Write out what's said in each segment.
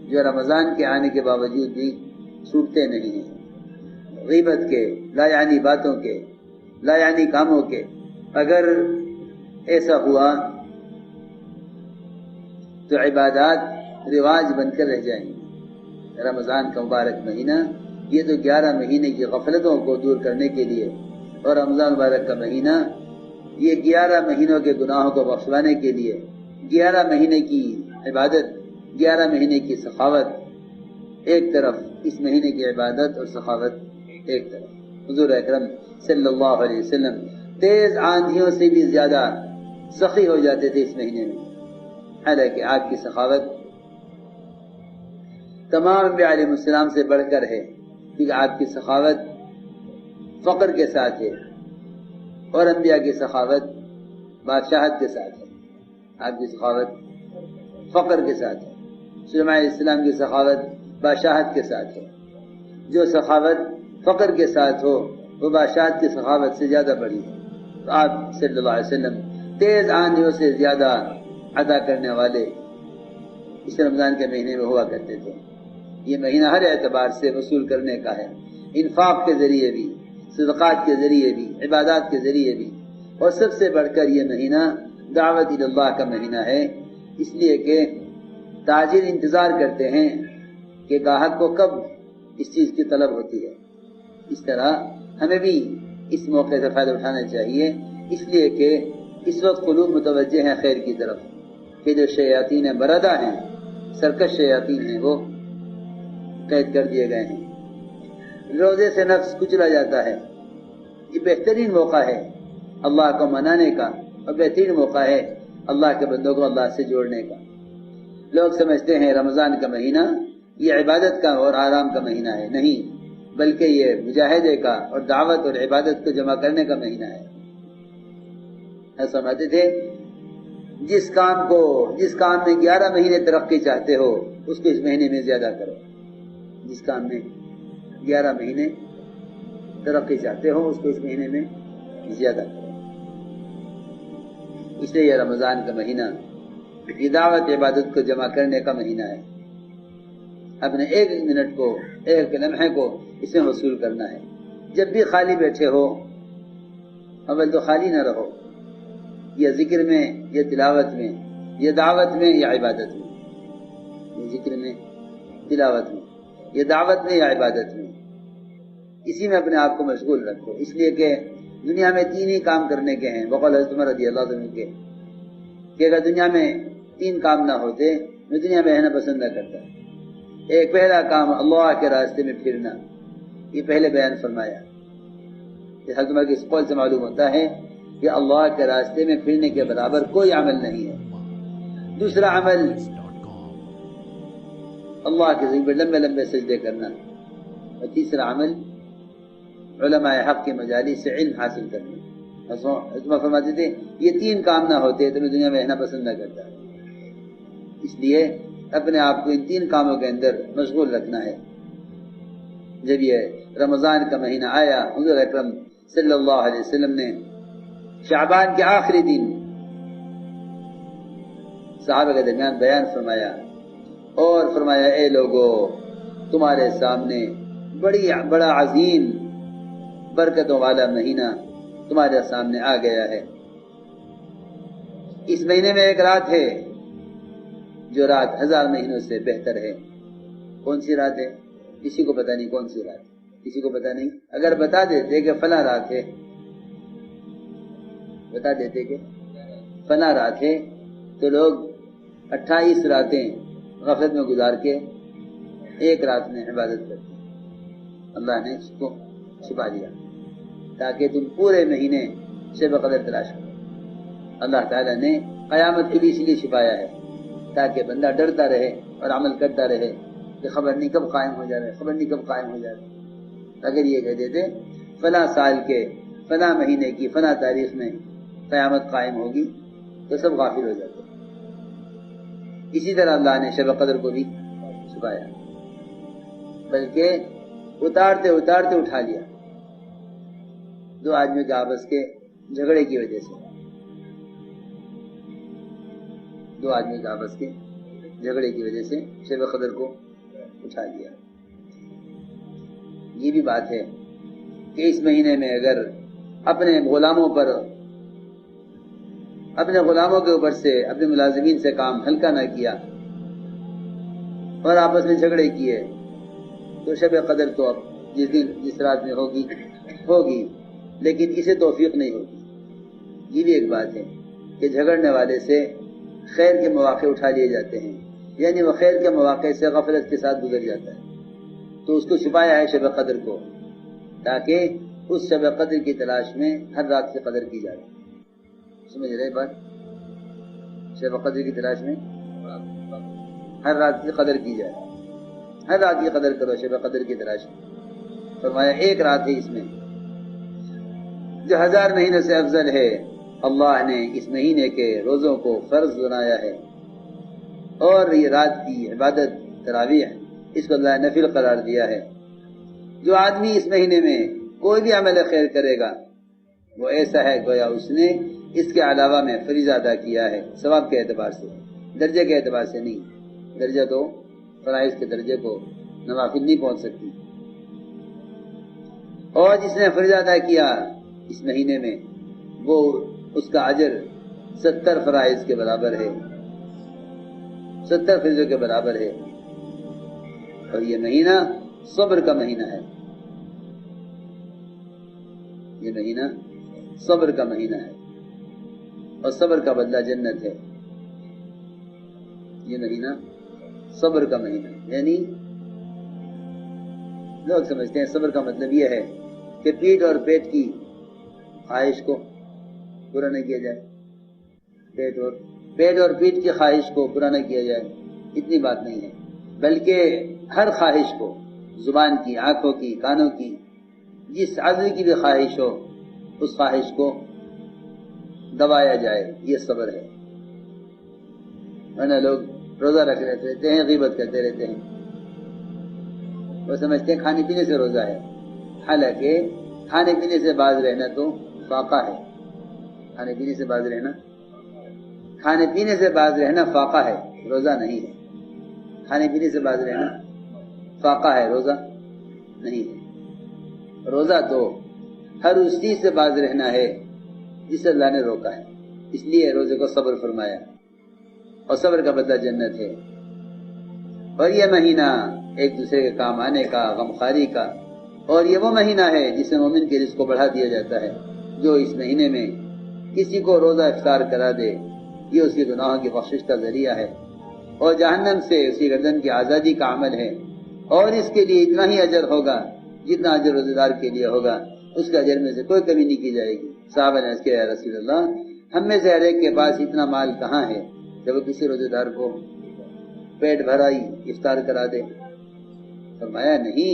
جو رمضان کے آنے کے باوجود بھی چھوٹتے نہیں ہیں، غیبت کے، لا یعنی باتوں کے، لا یعنی کاموں کے۔ اگر ایسا ہوا تو عبادات رواج بن کر رہ جائیں گے۔ رمضان کا مبارک مہینہ یہ تو 11 مہینے کی غفلتوں کو دور کرنے کے لیے، اور رمضان مبارک کا مہینہ یہ 11 مہینوں کے گناہوں کو بخشوانے کے لیے، 11 مہینے کی عبادت، 11 مہینے کی سخاوت ایک طرف، اس مہینے کی عبادت اور سخاوت ایک طرف۔ حضور اکرم صلی اللہ علیہ وسلم تیز آندھیوں سے بھی زیادہ سخی ہو جاتے تھے اس مہینے میں، حالانکہ آپ کی سخاوت تمام انبیاء علیہ السلام سے بڑھ کر ہے، کیونکہ آپ کی سخاوت فقر کے ساتھ ہے، اور انبیاء کی سخاوت بادشاہت کے ساتھ ہے۔ آپ کی سخاوت فقر کے ساتھ ہے، سلیمان علیہ السلام کی سخاوت بادشاہت کے ساتھ ہے۔ جو سخاوت فقر کے ساتھ ہو وہ بادشاہت کی سخاوت سے زیادہ بڑی ہے۔ تو آپ صلی اللہ علیہ وسلم تیز آندھیوں سے زیادہ عطا کرنے والے اس رمضان کے مہینے میں ہوا کرتے تھے۔ یہ مہینہ ہر اعتبار سے وصول کرنے کا ہے، انفاق کے ذریعے بھی، صدقات کے ذریعے بھی، عبادات کے ذریعے بھی، اور سب سے بڑھ کر یہ مہینہ دعوت اللہ کا مہینہ ہے، اس لیے کہ تاجر انتظار کرتے ہیں کہ گاہک کو کب اس چیز کی طلب ہوتی ہے۔ اس طرح ہمیں بھی اس موقع سے فائدہ اٹھانا چاہیے، اس لیے کہ اس وقت قلوب متوجہ ہیں خیر کی طرف، کہ جو شیاطین بردہ ہیں، سرکش شیاطین ہیں، وہ قید کر دیے گئے ہیں۔ روزے سے نفس کچلا جاتا ہے۔ یہ بہترین موقع ہے اللہ کو منانے کا، اور بہترین موقع ہے اللہ کے بندوں کو اللہ سے جوڑنے کا۔ لوگ سمجھتے ہیں رمضان کا مہینہ یہ عبادت کا اور آرام کا مہینہ ہے، نہیں، بلکہ یہ مجاہدے کا اور دعوت اور عبادت کو جمع کرنے کا مہینہ ہے۔ ایسا سمجھتے تھے جس کام میں 11 مہینے ترقی چاہتے ہو اس کو اس مہینے میں زیادہ کرو، جس کام میں 11 مہینے ترقی چاہتے ہو اس کو اس مہینے میں زیادہ کرو۔ اس لیے یہ رمضان کا مہینہ یہ دعوت عبادت کو جمع کرنے کا مہینہ ہے۔ اپنے ایک منٹ کو، ایک لمحے کو اس میں وصول کرنا ہے۔ جب بھی خالی بیٹھے ہو، اول تو خالی نہ رہو، یا ذکر میں، یا تلاوت میں، یا دعوت میں، یا عبادت میں، یا ذکر میں، تلاوت میں، یا دعوت میں، یا عبادت میں، اسی میں اپنے آپ کو مشغول رکھو۔ اس لیے کہ دنیا میں 3 ہی کام کرنے کے ہیں، بقول حضرت عمر رضی اللہ عنہ کے، کہ اگر دنیا میں 3 کام نہ ہوتے میں دنیا میں رہنا پسند نہ کرتا۔ ایک پہلا کام اللہ کے راستے میں پھرنا، یہ پہلے بیان فرمایا۔ حضرت عمر کے اس قول سے معلوم ہوتا ہے کہ اللہ کے راستے میں پھرنے کے برابر کوئی عمل نہیں ہے۔ دوسرا عمل اللہ کے ذکر پر لمبے لمبے سجدے کرنا، اور تیسرا عمل علماء حق کے مجالس سے علم حاصل کرنا۔ حضرت عمر فرماتے تھے یہ 3 کام نہ ہوتے تو میں دنیا میں رہنا پسند نہ کرتا۔ اس لیے اپنے آپ کو ان 3 کاموں کے اندر مشغول رکھنا ہے۔ جب یہ رمضان کا مہینہ آیا، حضور اکرم صلی اللہ علیہ وسلم نے شعبان کے آخری دن صحابہ کے درمیان بیان فرمایا اور فرمایا اے لوگو، تمہارے سامنے بڑا عظیم برکتوں والا مہینہ تمہارے سامنے آ گیا ہے۔ اس مہینے میں ایک رات ہے جو رات 1000 مہینوں سے بہتر ہے۔ کون سی رات ہے؟ کسی کو پتہ نہیں کون سی رات، کسی کو پتہ نہیں۔ اگر بتا دیتے کہ فلاں رات ہے، بتا دیتے کہ فلاں رات ہے، تو لوگ 28 راتیں غفلت میں گزار کے ایک رات میں عبادت کرتے۔ اللہ نے اس کو چھپا دیا تاکہ تم پورے مہینے شب قدر تلاش کرو۔ اللہ تعالیٰ نے قیامت کے لیے اس لیے چھپایا ہے تاکہ بندہ ڈرتا رہے اور عمل کرتا رہے کہ خبر نہیں کب قائم ہو جائے، خبر نہیں کب قائم ہو جائے۔ اگر یہ کہہ دیتے فلاں سال کے فلاں مہینے کی فلاں تاریخ میں قیامت قائم ہوگی تو سب غافل ہو جاتے۔ اسی طرح اللہ نے شب قدر کو بھی چھپایا، بلکہ اتارتے اتارتے اٹھا لیا 2 آدمیوں کے آپس کے جھگڑے کی وجہ سے، 2 آدمیوں کے آپس کے جھگڑے کی وجہ سے شب قدر کو اٹھا لیا۔ یہ بھی بات ہے کہ اس مہینے میں اگر اپنے غلاموں کے اوپر سے اپنے ملازمین سے کام ہلکا نہ کیا اور آپس میں جھگڑے کیے تو شب قدر تو اب جس رات میں ہوگی لیکن اسے توفیق نہیں ہوگی۔ یہ بھی ایک بات ہے کہ جھگڑنے والے سے خیر کے مواقع اٹھا لیے جاتے ہیں، یعنی وہ خیر کے مواقع سے غفلت کے ساتھ گزر جاتا ہے، تو اس کو چھپایا ہے شب قدر کو، تاکہ اس شب قدر کی تلاش میں ہر رات کی قدر کی جائے۔ سمجھ رہے بات؟ شب قدر کی تلاش میں ہر رات کی قدر کی جائے، ہر رات کی قدر کرو شب قدر کی تلاش میں۔ فرمایا ایک رات ہے اس میں جو 1000 مہینوں سے افضل ہے، اللہ نے اس مہینے کے روزوں کو فرض بنایا ہے، اور یہ رات کی عبادت تراویح اس کو اللہ نے نفل قرار دیا ہے۔ جو آدمی اس مہینے میں کوئی بھی عمل خیر کرے گا وہ ایسا ہے گویا اس نے اس کے علاوہ میں فریضہ ادا کیا ہے، ثواب کے اعتبار سے، درجے کے اعتبار سے نہیں۔ درجہ تو فرائض کے درجے کو نوافل نہیں پہنچ سکتی، اور جس نے فریضہ ادا کیا اس مہینے میں وہ اس کا اجر 70 فرائض کے برابر ہے، 70 فریضوں کے برابر ہے۔ اور یہ مہینہ صبر کا مہینہ ہے، یہ مہینہ صبر کا مہینہ ہے، اور صبر کا بدلہ جنت ہے۔ یہ مہینہ صبر کا مہینہ ہے، یعنی لوگ سمجھتے ہیں صبر کا مطلب یہ ہے کہ پیٹ اور پیٹ کی خواہش کو پورا نہ کیا جائے، پیٹ اور پیٹ کی خواہش کو پورا نہ کیا جائے، اتنی بات نہیں ہے، بلکہ ہر خواہش کو، زبان کی، آنکھوں کی، کانوں کی، جس عضو کی بھی خواہش ہو اس خواہش کو دبایا جائے، یہ صبر ہے۔ ورنہ لوگ روزہ رکھتے رہتے ہیں، غیبت کرتے رہتے ہیں، وہ سمجھتے ہیں کھانے پینے سے روزہ ہے، حالانکہ کھانے پینے سے باز رہنا تو فاقہ ہے، کھانے پینے سے باز رہنا فاقہ ہے، روزہ نہیں ہے۔ کھانے پینے سے باز رہنا فاقہ ہے، روزہ نہیں ہے۔ روزہ تو ہر اس چیز سے باز رہنا ہے جس سے اللہ نے روکا ہے، اس لیے روزے کو صبر فرمایا، اور صبر کا بدلہ جنت ہے۔ اور یہ مہینہ ایک دوسرے کے کام آنے کا، غمخواری کا، اور یہ وہ مہینہ ہے جس میں مومن کے رزق کو بڑھا دیا جاتا ہے۔ جو اس مہینے میں کسی کو روزہ افطار کرا دے یہ اس کے گناہوں کی بخشش کا ذریعہ ہے، اور جہنم سے اس کی گردن کی آزادی کا عمل ہے، اور اس کے لیے اتنا ہی اجر ہوگا جتنا اجر روزہ دار کے لیے ہوگا، اس کے اجر میں سے کوئی کمی نہیں کی جائے گی۔ صحابہ نے عرض کیا یا رسول اللہ، ہم میں سے ہر ایک کے پاس اتنا مال کہاں ہے جب وہ کسی روزہ دار کو پیٹ بھرائی افطار کرا دے؟ فرمایا نہیں،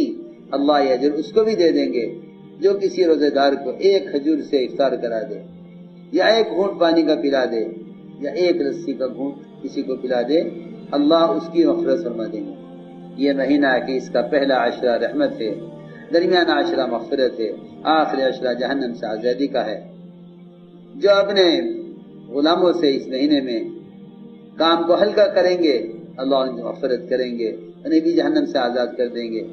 اللہ یہ اجر اس کو بھی دے دیں گے جو کسی روزہ دار کو ایک کھجور سے افطار کرا دے، یا ایک گھونٹ پانی کا پلا دے، یا ایک لسی کا گھونٹ کسی کو پلا دے، اللہ اس کی مغفرت فرما دیں گے۔ یہ مہینہ کہ اس کا پہلا عشرہ رحمت ہے، درمیانہ عشرہ مغفرت ہے، آخری عشرہ جہنم سے آزادی کا ہے۔ جو اپنے غلاموں سے اس مہینے میں کام کو ہلکا کریں گے اللہ ان کی مغفرت کریں گے، انہیں بھی جہنم سے آزاد کر دیں گے۔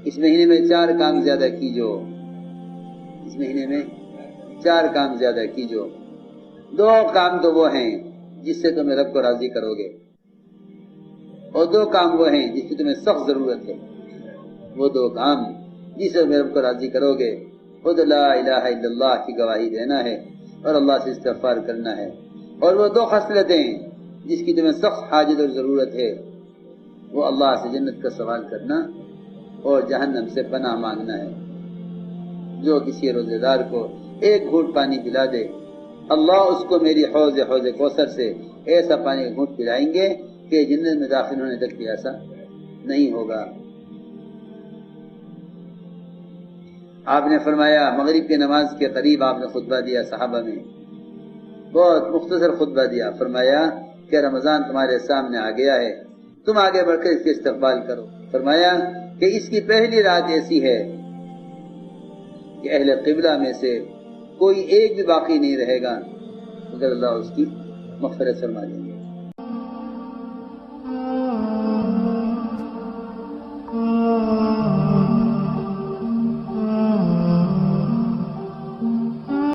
اس مہینے میں 4 کام زیادہ کیجو، اس مہینے میں 4 کام زیادہ کیجو۔ 2 کام تو وہ ہیں جس سے تمہیں رب کو راضی کرو گے، اور 2 کام وہ ہیں جس کی تمہیں سخت ضرورت ہے۔ وہ 2 کام جس سے تمہیں رب کو راضی کرو گے، خود لا الہ الا اللہ کی گواہی دینا ہے اور اللہ سے استغفار کرنا ہے، اور وہ 2 خصلتیں جس کی تمہیں سخت حاجت اور ضرورت ہے، وہ اللہ سے جنت کا سوال کرنا اور جہنم سے پناہ مانگنا ہے۔ جو کسی روزے دار کو ایک گھونٹ پانی پلا دے، اللہ اس کو میری حوض کوثر سے ایسا پانی کا گھونٹ پلائیں گے کہ جنت میں داخل ہونے تک پیاسا نہیں ہوگا۔ آپ نے فرمایا مغرب کی نماز کے قریب آپ نے خطبہ دیا صحابہ میں، بہت مختصر خطبہ دیا، فرمایا کہ رمضان تمہارے سامنے آ گیا ہے، تم آگے بڑھ کر اس کے استقبال کرو۔ فرمایا کہ اس کی پہلی رات ایسی ہے کہ اہل قبلہ میں سے کوئی ایک بھی باقی نہیں رہے گا مگر اللہ اس کی مغفرت فرما دیں گے۔